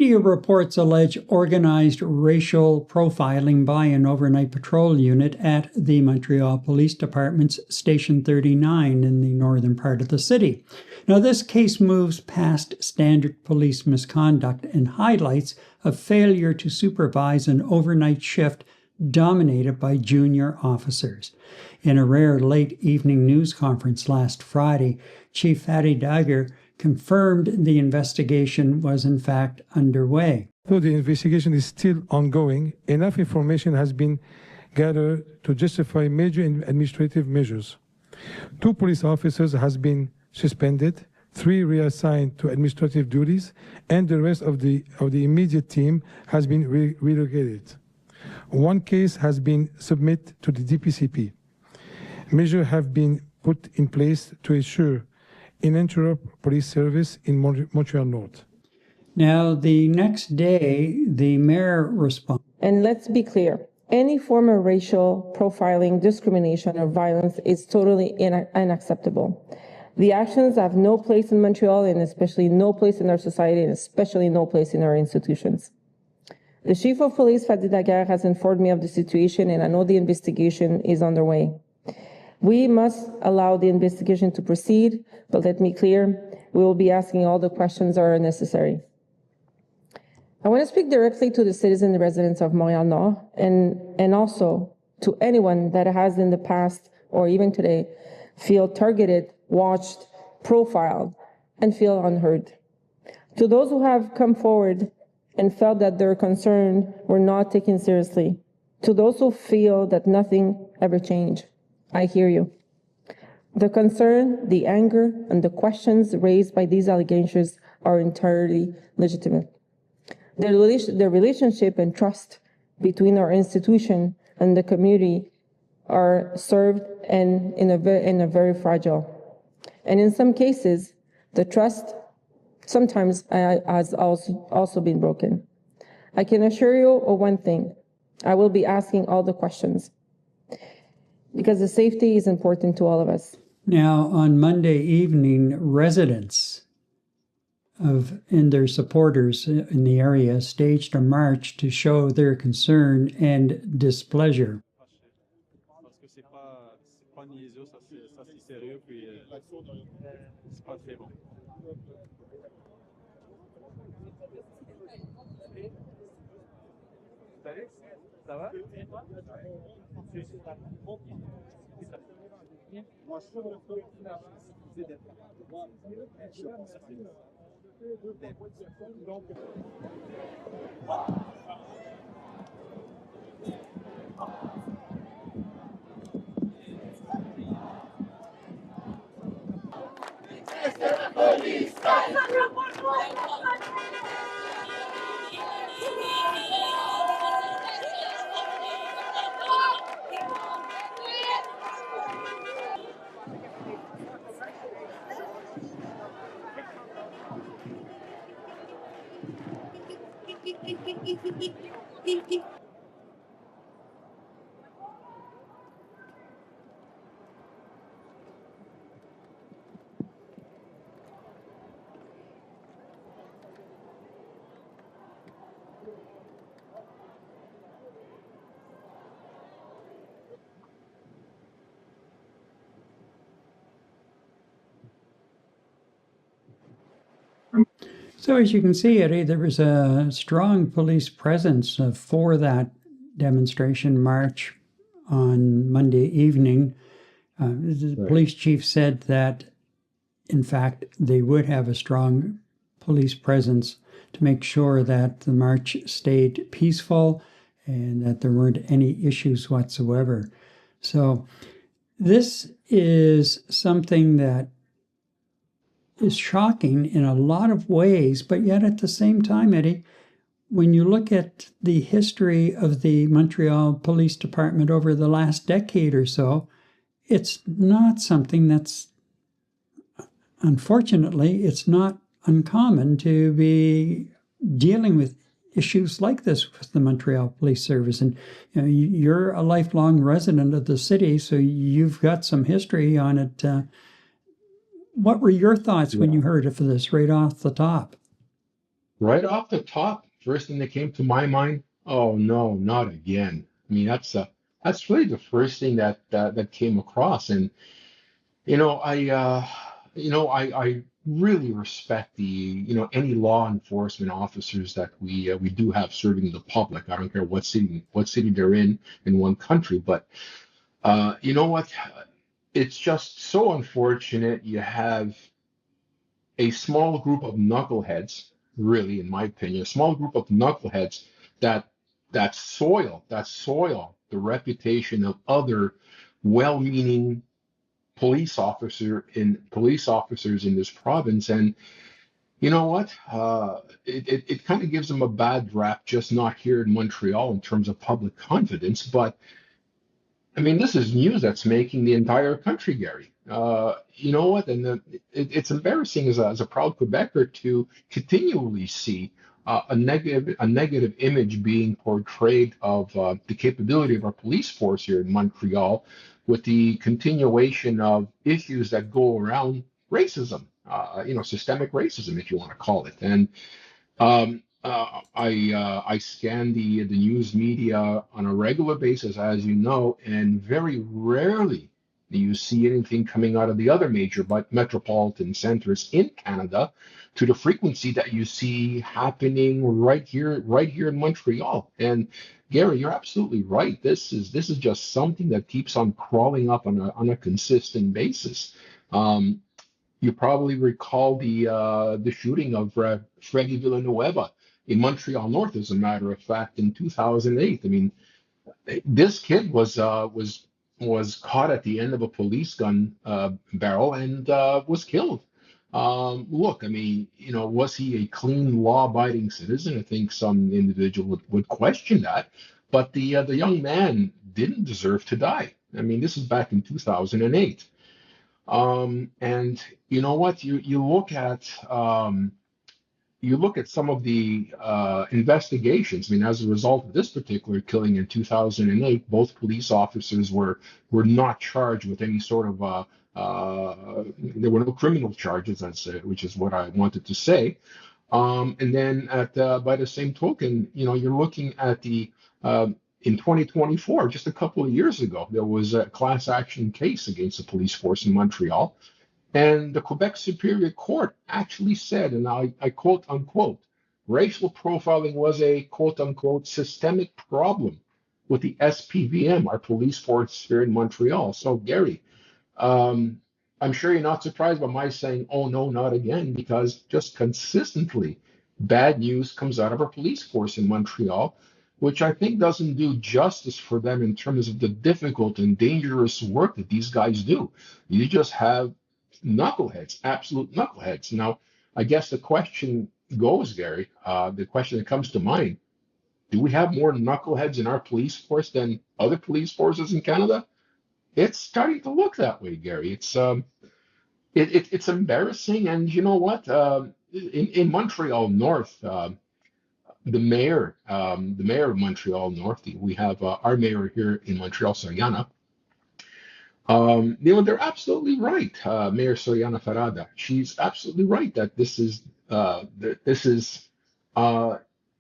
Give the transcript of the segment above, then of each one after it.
Media reports allege organized racial profiling by an overnight patrol unit at the Montreal Police Department's Station 39 in the northern part of the city. Now, this case moves past standard police misconduct and highlights a failure to supervise an overnight shift dominated by junior officers. In a rare late evening news conference last Friday, Chief Fatty Dagger confirmed the investigation was in fact underway. Though the investigation is still ongoing, enough information has been gathered to justify major administrative measures. 2 police officers has been suspended, 3 reassigned to administrative duties, and the rest of the immediate team has been relocated. 1 case has been submitted to the DPCP. Measures have been put in place to ensure uninterrupted police service in Montreal North. Now, the next day, the mayor responded. And let's be clear, any form of racial profiling, discrimination, or violence is totally unacceptable. The actions have no place in Montreal, and especially no place in our society, and especially no place in our institutions. The Chief of Police, Fatty Dagger, has informed me of the situation, and I know the investigation is underway. We must allow the investigation to proceed, but let me be clear, we will be asking all the questions that are necessary. I want to speak directly to the citizens and residents of Montreal North, and also to anyone that has in the past or even today feel targeted, watched, profiled, and feel unheard. To those who have come forward and felt that their concerns were not taken seriously, to those who feel that nothing ever changed, I hear you. The concern, the anger, and the questions raised by these allegations are entirely legitimate. The relationship and trust between our institution and the community are served and in a very fragile. And in some cases, the trust sometimes has also been broken. I can assure you of one thing. I will be asking all the questions, because the safety is important to all of us. Now, on Monday evening, residents and their supporters in the area staged a march to show their concern and displeasure. So as you can see, Eddie, there was a strong police presence for that demonstration march on Monday evening. The police chief said that, in fact, they would have a strong police presence to make sure that the march stayed peaceful and that there weren't any issues whatsoever. So this is something that is shocking in a lot of ways, but yet at the same time, Eddie, when you look at the history of the Montreal Police Department over the last decade or so, it's not something that's, unfortunately, it's not uncommon to be dealing with issues like this with the Montreal Police Service. And you know, you're a lifelong resident of the city, so you've got some history on it. What were your thoughts when you heard of this right off the top? Right off the top, first thing that came to my mind, oh no, not again. I mean, that's really the first thing that came across. And you know, I really respect the, any law enforcement officers that we do have serving the public. I don't care what city they're in one country, but you know what? It's just so unfortunate you have a small group of knuckleheads, really, in my opinion, a small group of knuckleheads that that soil the reputation of other well-meaning police officers in this province. And you know what? It kind of gives them a bad rap, just not here in Montreal in terms of public confidence, but I mean, this is news that's making the entire country, Gary. You know what? And it's embarrassing as a proud Quebecer to continually see a negative image being portrayed of the capability of our police force here in Montreal, with the continuation of issues that go around racism, systemic racism, if you want to call it. And I scan the news media on a regular basis, as you know, and very rarely do you see anything coming out of the other major but metropolitan centers in Canada to the frequency that you see happening right here in Montreal. And Gary, you're absolutely right. This is just something that keeps on crawling up on a consistent basis. Um, you probably recall the shooting of Freddy Villanueva in Montreal North, as a matter of fact, in 2008. I mean, this kid was caught at the end of a police gun barrel and was killed. Look, I mean, was he a clean, law-abiding citizen? I think some individual would question that, but the young man didn't deserve to die. I mean, this is back in 2008. And you know what? You look at some of the investigations. I mean, as a result of this particular killing in 2008, both police officers were not charged with any sort of there were no criminal charges, which is what I wanted to say. And then by the same token, you're looking at in 2024, just a couple of years ago, there was a class action case against the police force in Montreal. And the Quebec Superior Court actually said, and I quote unquote, racial profiling was a quote unquote systemic problem with the SPVM, our police force here in Montreal. So, Gary, I'm sure you're not surprised by my saying, oh no, not again, because just consistently bad news comes out of our police force in Montreal, which I think doesn't do justice for them in terms of the difficult and dangerous work that these guys do. You just have knuckleheads, absolute knuckleheads. Now, I guess the question goes, Gary, the question that comes to mind, do we have more knuckleheads in our police force than other police forces in Canada? It's starting to look that way, Gary. It's embarrassing. And you know what? In Montreal North, the mayor of Montreal North, we have our mayor here in Montreal, Soriana. They're absolutely right. Mayor Soriana Farada, she's absolutely right that uh,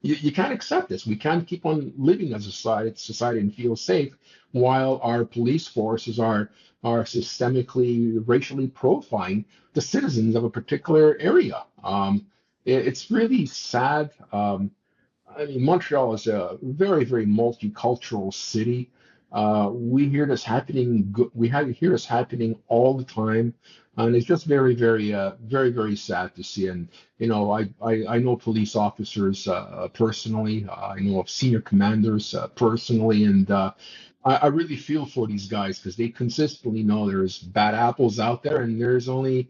you can't accept this. We can't keep on living as a society and feel safe while our police forces are systemically, racially profiling the citizens of a particular area. It's really sad. I mean, Montreal is a very, very multicultural city. We hear this happening. Hear this happening all the time, and it's just very, very, very, very sad to see. And I know police officers personally. I know of senior commanders personally, and I really feel for these guys because they consistently know there's bad apples out there, and there's only,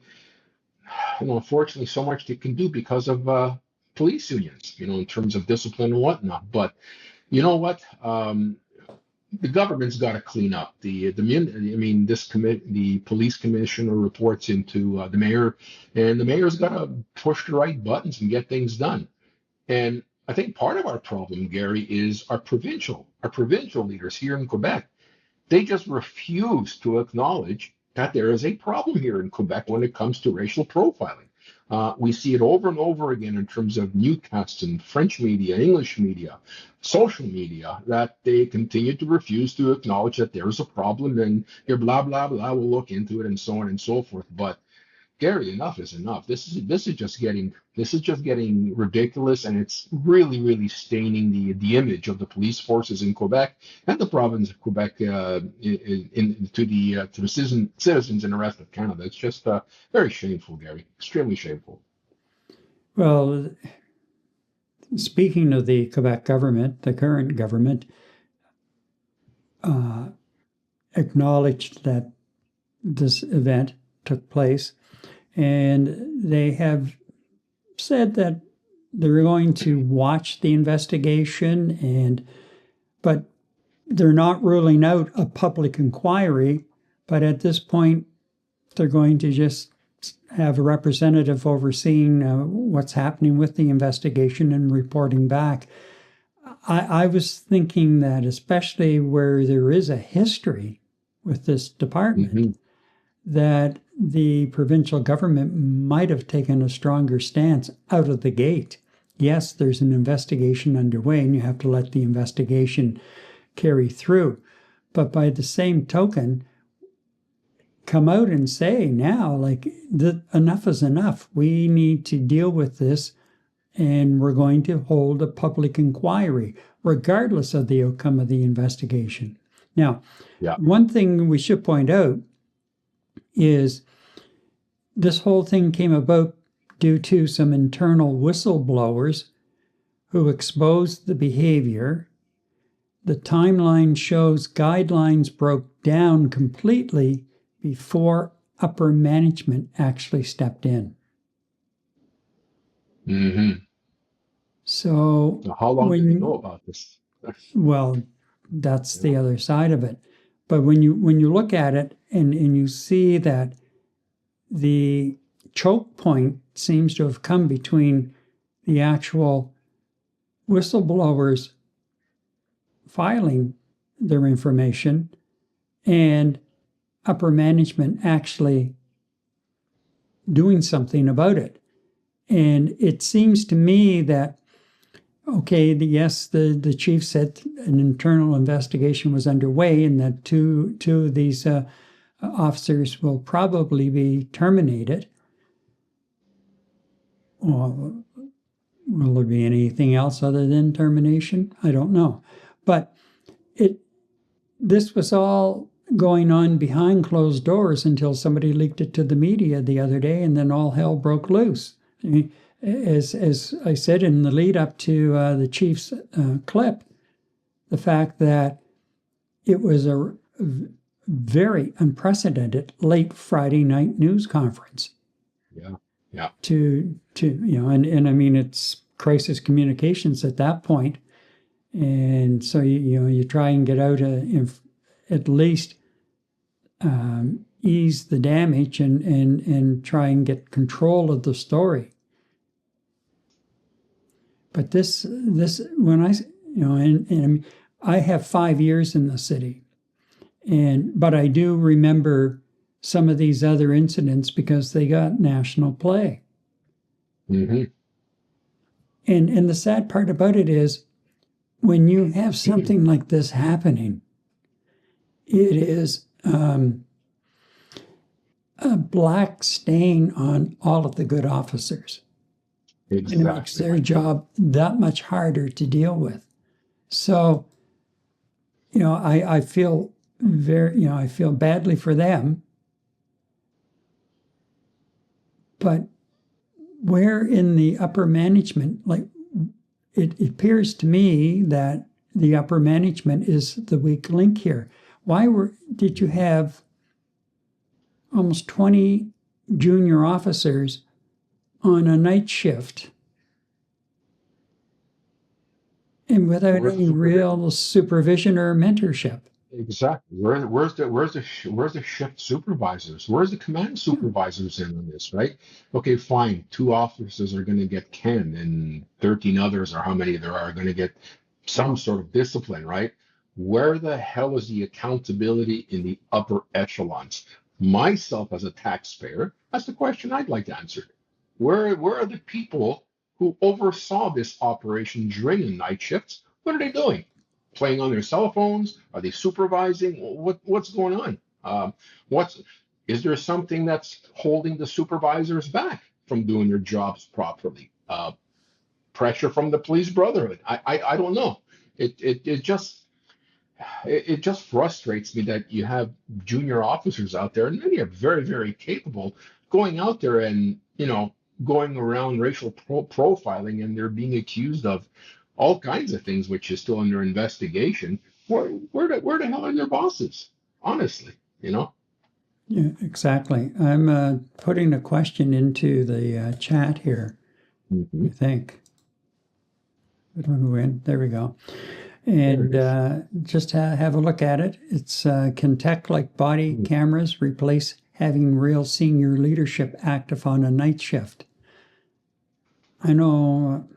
unfortunately, so much they can do because of police unions, in terms of discipline and whatnot. But you know what? The government's got to clean up. The police commissioner reports into the mayor, and the mayor's got to push the right buttons and get things done. And I think part of our problem, Gary, is our provincial leaders here in Quebec. They just refuse to acknowledge that there is a problem here in Quebec when it comes to racial profiling. We see it over and over again in terms of newscasts in French media, English media, social media, that they continue to refuse to acknowledge that there is a problem and your blah, blah, blah, we'll look into it and so on and so forth. But Gary, enough is enough. This is just getting ridiculous, and it's really staining the image of the police forces in Quebec and the province of Quebec to the citizens and the rest of Canada. It's just very shameful, Gary. Extremely shameful. Well, speaking of the Quebec government, the current government acknowledged that this event took place, and they have said that they're going to watch the investigation, but they're not ruling out a public inquiry. But at this point, they're going to just have a representative overseeing what's happening with the investigation and reporting back. I was thinking that, especially where there is a history with this department, that the provincial government might have taken a stronger stance out of the gate. Yes, there's an investigation underway, and you have to let the investigation carry through. But by the same token, come out and say now, like, enough is enough. We need to deal with this, and we're going to hold a public inquiry, regardless of the outcome of the investigation. Now, one thing we should point out is this whole thing came about due to some internal whistleblowers who exposed the behavior. The timeline shows guidelines broke down completely before upper management actually stepped in. So how long do you know about this? Well, that's the other side of it. But when you look at it and you see that the choke point seems to have come between the actual whistleblowers filing their information and upper management actually doing something about it. And it seems to me that, okay, yes, the chief said an internal investigation was underway and that two of these officers will probably be terminated. Or will there be anything else other than termination? I don't know. But this was all going on behind closed doors until somebody leaked it to the media the other day, and then all hell broke loose. As I said in the lead up to the chief's clip, the fact that it was a very unprecedented late Friday night news conference. Yeah. To and I mean, it's crisis communications at that point, and so you try and get out at least ease the damage and try and get control of the story. But this when and I have 5 years in the city, but I do remember some of these other incidents because they got national play. And the sad part about it is, when you have something like this happening, it is a black stain on all of the good officers. Exactly. And it makes their job that much harder to deal with. So, I feel I feel badly for them. But where in the upper management, like, it appears to me that the upper management is the weak link here. Why did you have almost 20 junior officers on a night shift and without any real supervision or mentorship? Exactly. Where's the shift supervisors? Where's the command supervisors in on this, right? Okay, fine. 2 officers are going to get canned, and 13 others, or how many there are going to get some sort of discipline, right? Where the hell is the accountability in the upper echelons? Myself as a taxpayer, that's the question I'd like to answer. Where are the people who oversaw this operation during the night shifts? What are they doing? Playing on their cell phones? Are they supervising? What's going on? What's is there something that's holding the supervisors back from doing their jobs properly? Pressure from the police brotherhood? I don't know. It just frustrates me that you have junior officers out there, and many are very, very capable, going out there and, going around racial profiling, and they're being accused of all kinds of things, which is still under investigation. Where the hell are their bosses? Honestly, Yeah, exactly. I'm putting a question into the chat here, I think. There we go. And just have a look at it. It's can tech like body cameras replace having real senior leadership active on a night shift? I know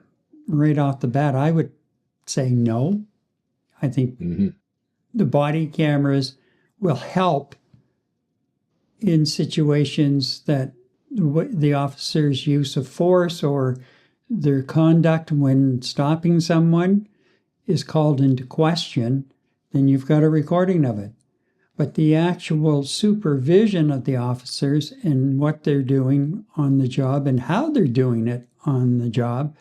right off the bat, I would say no. I think the body cameras will help in situations that the officer's use of force or their conduct when stopping someone is called into question, then you've got a recording of it. But the actual supervision of the officers and what they're doing on the job and how they're doing it on the job,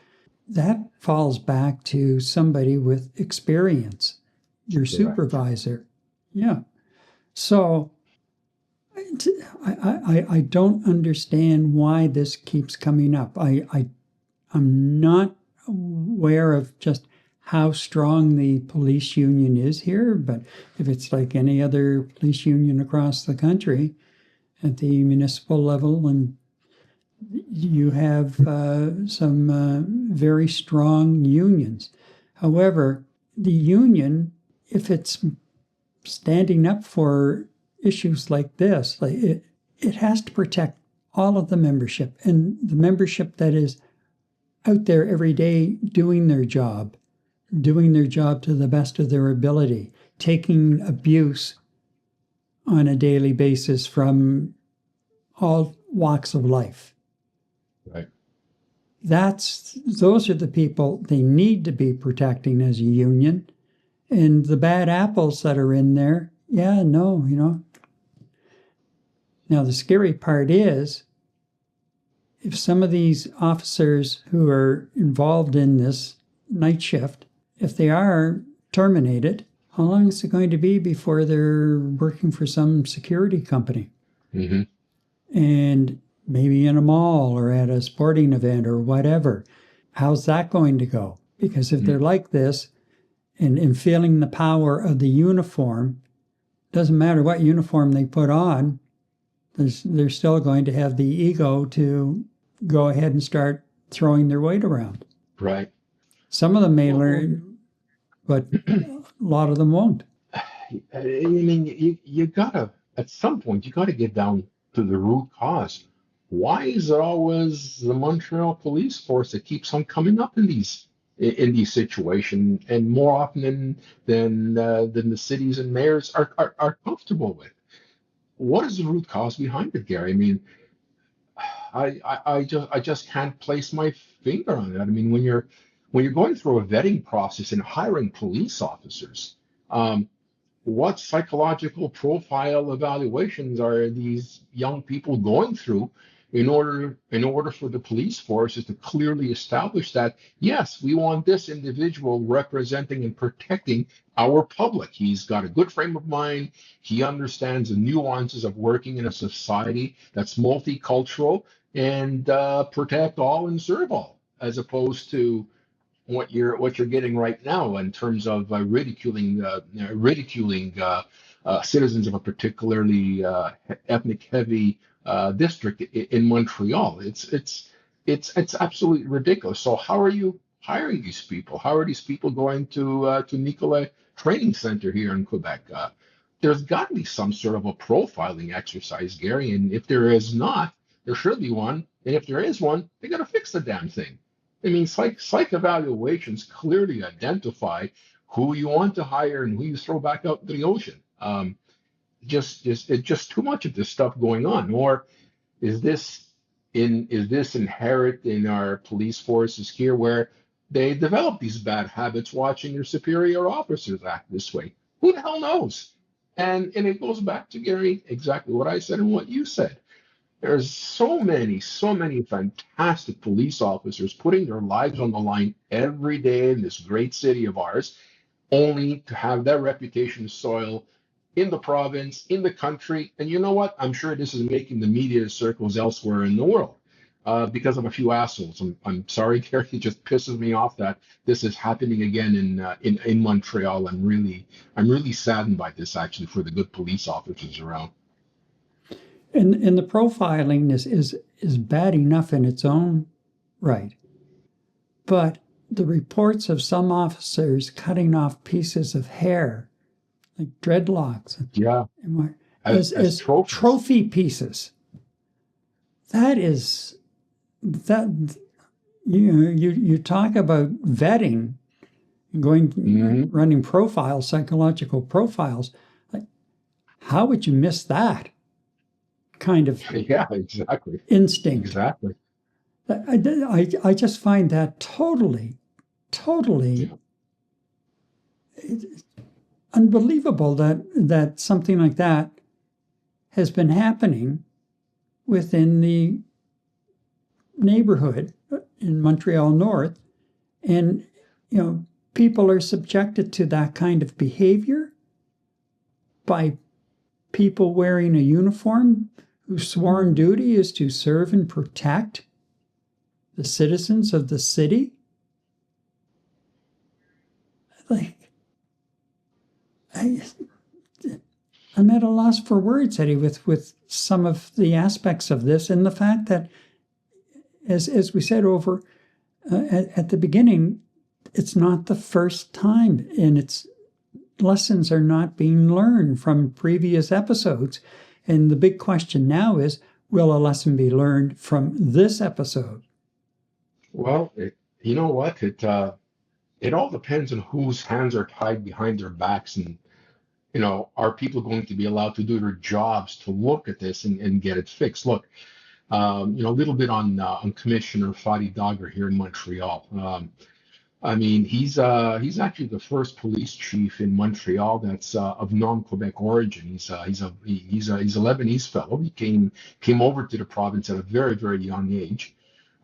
that falls back to somebody with experience, your supervisor. Yeah. So I don't understand why this keeps coming up. I'm not aware of just how strong the police union is here, but if it's like any other police union across the country at the municipal level, and you have some very strong unions. However, the union, if it's standing up for issues like this, it has to protect all of the membership, and the membership that is out there every day doing their job to the best of their ability, taking abuse on a daily basis from all walks of life. Right. Those are the people they need to be protecting as a union. And the bad apples that are in there, Now, the scary part is, if some of these officers who are involved in this night shift, if they are terminated, how long is it going to be before they're working for some security company? And maybe in a mall or at a sporting event or whatever. How's that going to go? Because if they're like this and feeling the power of the uniform, doesn't matter what uniform they put on, they're still going to have the ego to go ahead and start throwing their weight around. Right. Some of them may learn, but a lot of them won't. I mean, you gotta, at some point, you gotta get down to the root cause. Why is it always the Montreal Police Force that keeps on coming up in these situations, and more often than the cities and mayors are comfortable with? What is the root cause behind it, Gary? I mean, I just can't place my finger on it. I mean, when you're going through a vetting process and hiring police officers, what psychological profile evaluations are these young people going through in order for the police forces to clearly establish that, yes, we want this individual representing and protecting our public. He's got a good frame of mind. He understands the nuances of working in a society that's multicultural, and protect all and serve all, as opposed to what you're getting right now in terms of ridiculing citizens of a particularly ethnic heavy district in Montreal. It's absolutely ridiculous. So how are you hiring these people? How are these people going to Nicolet Training Center here in Quebec? There's got to be some sort of a profiling exercise, Gary. And if there is not, there should be one. And if there is one, they got to fix the damn thing. I mean, psych evaluations clearly identify who you want to hire and who you throw back out into the ocean. It's just too much of this stuff going on. Or is this is this inherent in our police forces here, where they develop these bad habits watching their superior officers act this way? Who the hell knows? And it goes back to, Gary, exactly what I said and what you said. There's so many fantastic police officers putting their lives on the line every day in this great city of ours, only to have their reputation soil in the province, in the country. And you know what? I'm sure this is making the media circles elsewhere in the world, because of a few assholes. I'm sorry, Gary, it just pisses me off that this is happening again in Montreal. I'm really saddened by this, actually, for the good police officers around. And the profiling is bad enough in its own right. But the reports of some officers cutting off pieces of hair, like dreadlocks, Yeah, as trophy pieces, that you talk about vetting, running profiles, psychological profiles. Like, how would you miss that kind of instinct? Exactly. I just find that totally unbelievable that something like that has been happening within the neighborhood in Montreal North, and people are subjected to that kind of behavior by people wearing a uniform whose sworn duty is to serve and protect the citizens of the city. Like, I'm at a loss for words, Eddie, with some of the aspects of this, and the fact that, as we said over at the beginning, it's not the first time, and lessons are not being learned from previous episodes. And the big question now is, will a lesson be learned from this episode? Well, you know what? It all depends on whose hands are tied behind their backs, and are people going to be allowed to do their jobs to look at this and get it fixed? Look, a little bit on Commissioner Fadi Dagher here in Montreal. I mean, he's actually the first police chief in Montreal that's of non-Quebec origin. He's a Lebanese fellow. He came over to the province at a very, very young age.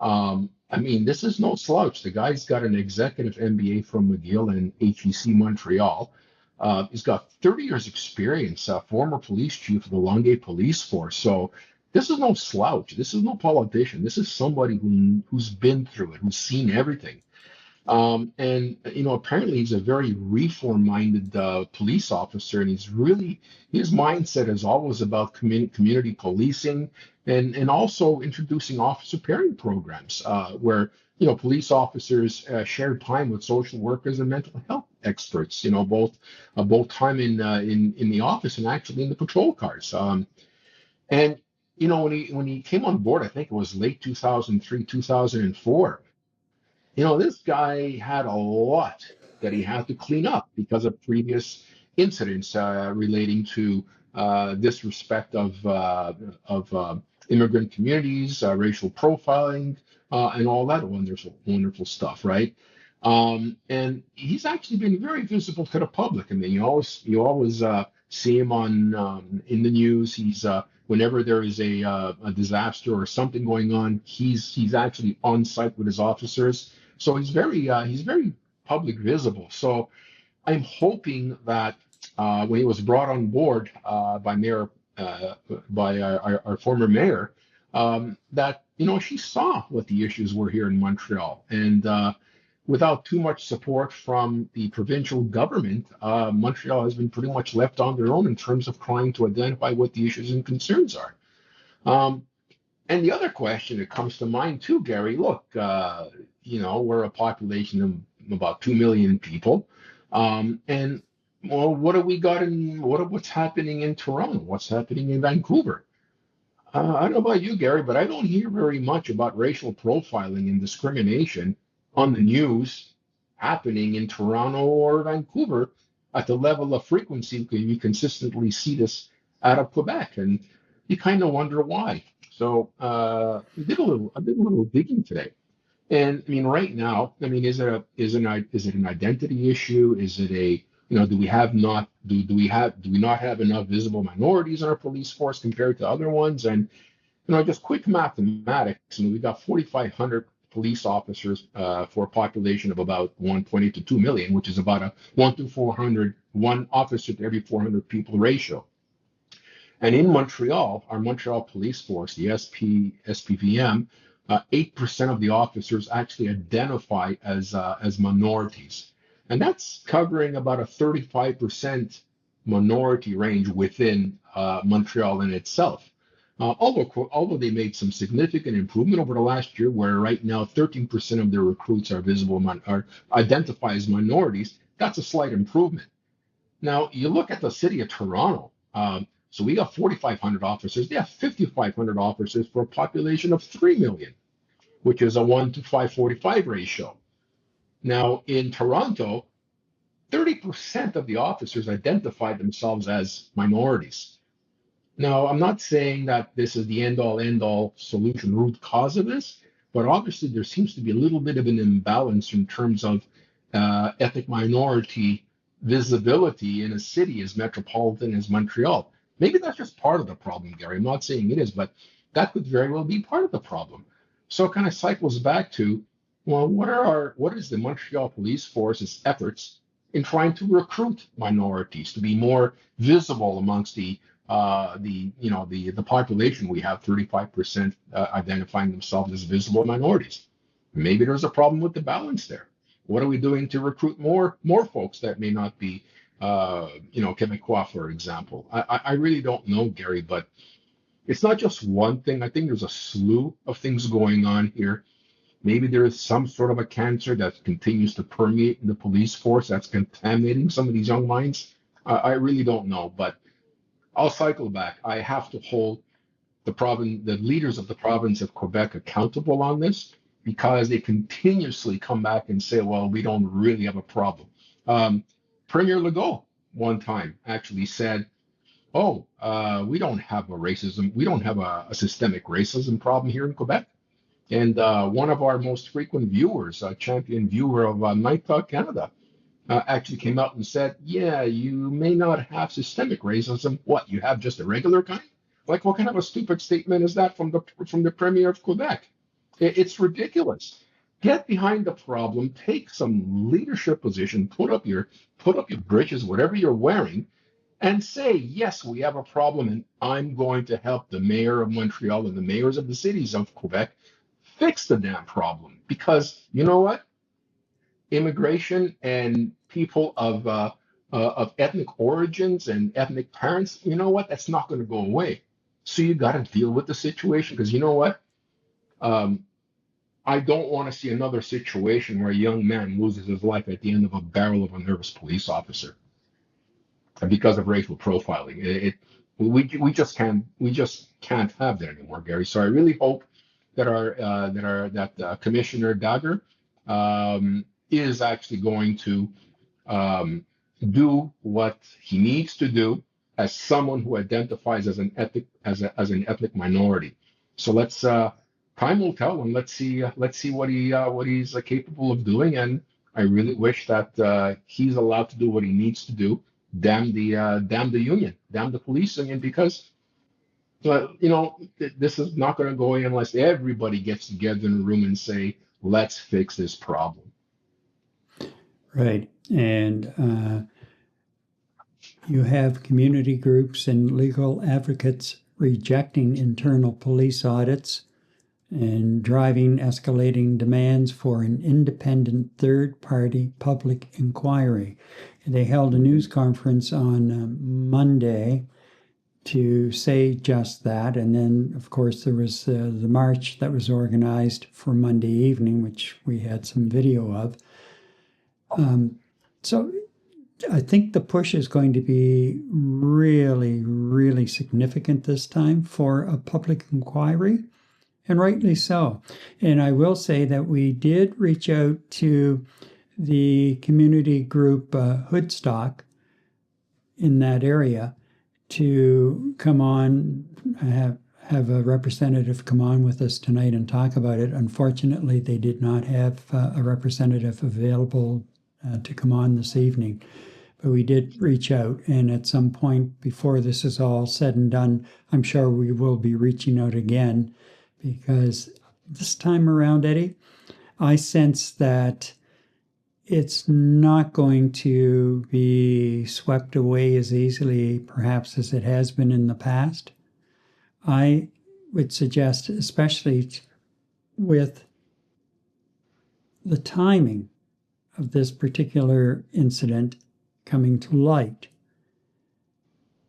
I mean, this is no slouch. The guy's got an executive MBA from McGill and HEC Montreal. He's got 30 years experience, former police chief of the Longueuil Police Force. So this is no slouch. This is no politician. This is somebody who's been through it, who's seen everything. And apparently he's a very reform-minded police officer, and his mindset is always about community policing, and also introducing officer pairing programs, where police officers share time with social workers and mental health experts. Both time in the office and actually in the patrol cars. And when he came on board, I think it was late 2003, 2004. This guy had a lot that he had to clean up because of previous incidents relating to disrespect of immigrant communities, racial profiling, and all that wonderful stuff, right? And he's actually been very visible to the public. I mean, you always see him on in the news. He's whenever there is a disaster or something going on, he's actually on site with his officers. So he's very public visible. So I'm hoping that when he was brought on board by our former mayor, that she saw what the issues were here in Montreal, and without too much support from the provincial government, Montreal has been pretty much left on their own in terms of trying to identify what the issues and concerns are. And the other question that comes to mind too, Gary, look, we're a population of about 2 million people. And well, what have we got what's happening in Toronto? What's happening in Vancouver? I don't know about you, Gary, but I don't hear very much about racial profiling and discrimination on the news happening in Toronto or Vancouver at the level of frequency we consistently see this out of Quebec. And you kind of wonder why. So I did a little digging today. And I mean, right now, I mean, is it an identity issue? Is it a, do we have not do we not have enough visible minorities in our police force compared to other ones? And just quick mathematics. I mean, we got 4,500 police officers for a population of about 120 to 2 million, which is about a 1 to 400, one officer to every 400 people ratio. And in Montreal, our Montreal Police Force, the SPVM, 8% of the officers actually identify as minorities. And that's covering about a 35% minority range within Montreal in itself. Although they made some significant improvement over the last year, where right now 13% of their recruits are are identify as minorities, that's a slight improvement. Now you look at the city of Toronto. So we got 4,500 officers. They have 5,500 officers for a population of 3 million, which is a 1 to 545 ratio. Now in Toronto, 30% of the officers identified themselves as minorities. Now, I'm not saying that this is the end-all solution, root cause of this, but obviously there seems to be a little bit of an imbalance in terms of ethnic minority visibility in a city as metropolitan as Montreal. Maybe that's just part of the problem, Gary. I'm not saying it is, but that could very well be part of the problem. So it kind of cycles back to, well, what is the Montreal Police Force's efforts in trying to recruit minorities to be more visible amongst the population? We have 35% identifying themselves as visible minorities. Maybe there's a problem with the balance there. What are we doing to recruit more folks that may not be, Quebecois, for example? I really don't know, Gary, but it's not just one thing. I think there's a slew of things going on here. Maybe there is some sort of a cancer that continues to permeate in the police force that's contaminating some of these young minds. I really don't know, but I'll cycle back. I have to hold the leaders of the province of Quebec accountable on this, because they continuously come back and say, well, we don't really have a problem. Premier Legault one time actually said, we don't have a systemic racism problem here in Quebec. And one of our most frequent viewers, a champion viewer of Night Talk Canada, actually came out and said, yeah, you may not have systemic racism. What, you have just a regular kind? Like, what kind of a stupid statement is that from the Premier of Quebec? It's ridiculous. Get behind the problem, take some leadership position, put up your britches, whatever you're wearing, and say, yes, we have a problem, and I'm going to help the mayor of Montreal and the mayors of the cities of Quebec fix the damn problem. Because you know what? Immigration and people of ethnic origins and ethnic parents, you know what? That's not going to go away. So you got to deal with the situation, because you know what? I don't want to see another situation where a young man loses his life at the end of a barrel of a nervous police officer because of racial profiling. We just can't have that anymore, Gary. So I really hope that Commissioner Dagger is actually going to do what he needs to do as someone who identifies as an ethnic minority. So time will tell, and let's see what he's capable of doing. And I really wish that he's allowed to do what he needs to do. Damn the union, damn the police union, because this is not going to go away unless everybody gets together in a room and say, let's fix this problem. Right. And you have community groups and legal advocates rejecting internal police audits and driving escalating demands for an independent third-party public inquiry. They held a news conference on Monday to say just that. And then, of course, there was the march that was organized for Monday evening, which we had some video of. So I think the push is going to be really, really significant this time for a public inquiry, and rightly so. And I will say that we did reach out to the community group Hoodstock in that area, to come on, have a representative come on with us tonight and talk about it. Unfortunately, they did not have a representative available to come on this evening. But we did reach out, and at some point before this is all said and done, I'm sure we will be reaching out again, because this time around, Eddie, I sense that it's not going to be swept away as easily, perhaps, as it has been in the past. I would suggest, especially with the timing of this particular incident coming to light,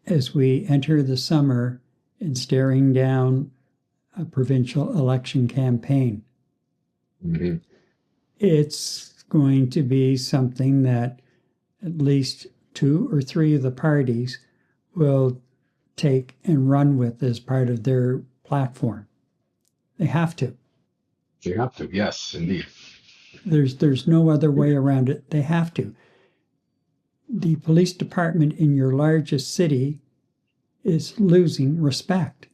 as we enter the summer and staring down a provincial election campaign. Mm-hmm. It's going to be something that at least 2 or 3 of the parties will take and run with as part of their platform. They have to. They have to, yes, indeed. There's no other way around it. They have to. The police department in your largest city is losing respect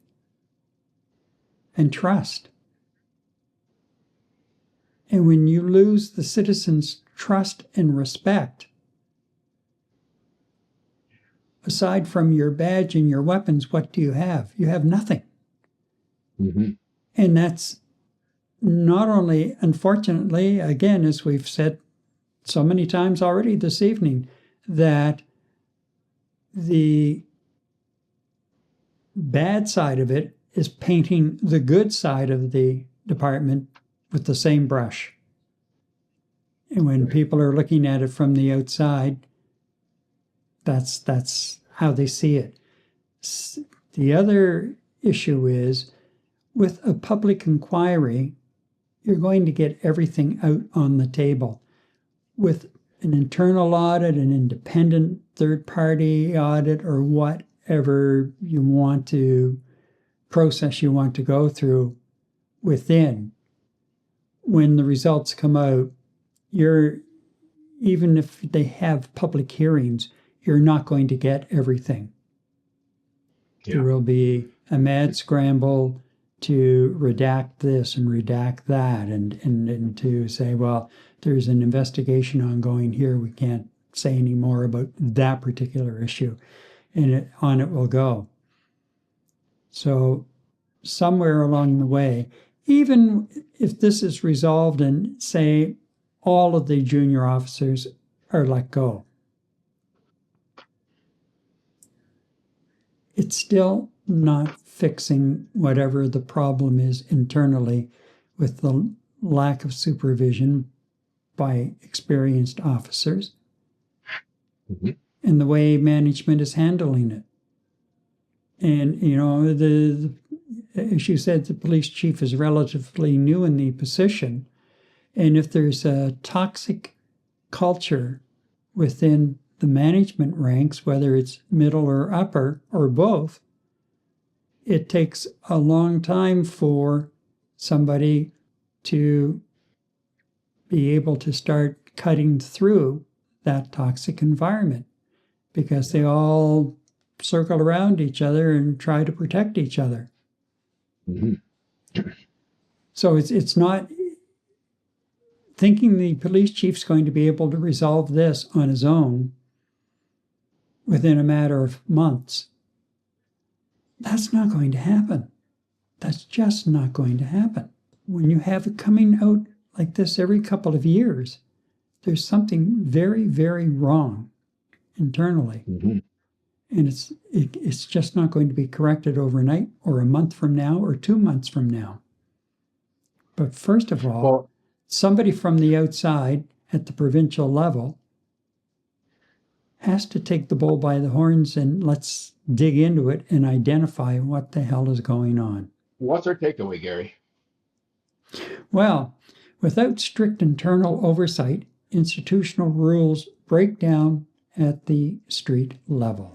and trust. And when you lose the citizens' trust and respect, aside from your badge and your weapons, what do you have? You have nothing. Mm-hmm. And that's not only, unfortunately, again, as we've said so many times already this evening, that the bad side of it is painting the good side of the department with the same brush. And when people are looking at it from the outside, that's how they see it. The other issue is, with a public inquiry, you're going to get everything out on the table. With an internal audit, an independent third-party audit, or whatever you want to process you want to go through within, when the results come out, even if they have public hearings, you're not going to get everything. Yeah. There will be a mad scramble to redact this and redact that, and to say, well, there's an investigation ongoing here, we can't say any more about that particular issue, and on it will go. So somewhere along the way, even if this is resolved and, say, all of the junior officers are let go, it's still not fixing whatever the problem is internally with the lack of supervision by experienced officers, mm-hmm. and the way management is handling it. And, as you said, the police chief is relatively new in the position. And if there's a toxic culture within the management ranks, whether it's middle or upper or both, it takes a long time for somebody to be able to start cutting through that toxic environment, because they all circle around each other and try to protect each other. Mm-hmm. So it's not thinking the police chief's going to be able to resolve this on his own within a matter of months. That's not going to happen. That's just not going to happen. When you have it coming out like this every couple of years, there's something very, very wrong internally. Mm-hmm. And it's just not going to be corrected overnight, or a month from now, or 2 months from now. But first of all, somebody from the outside at the provincial level has to take the bull by the horns, and let's dig into it and identify what the hell is going on. What's our takeaway, Gary? Well, without strict internal oversight, institutional rules break down at the street level.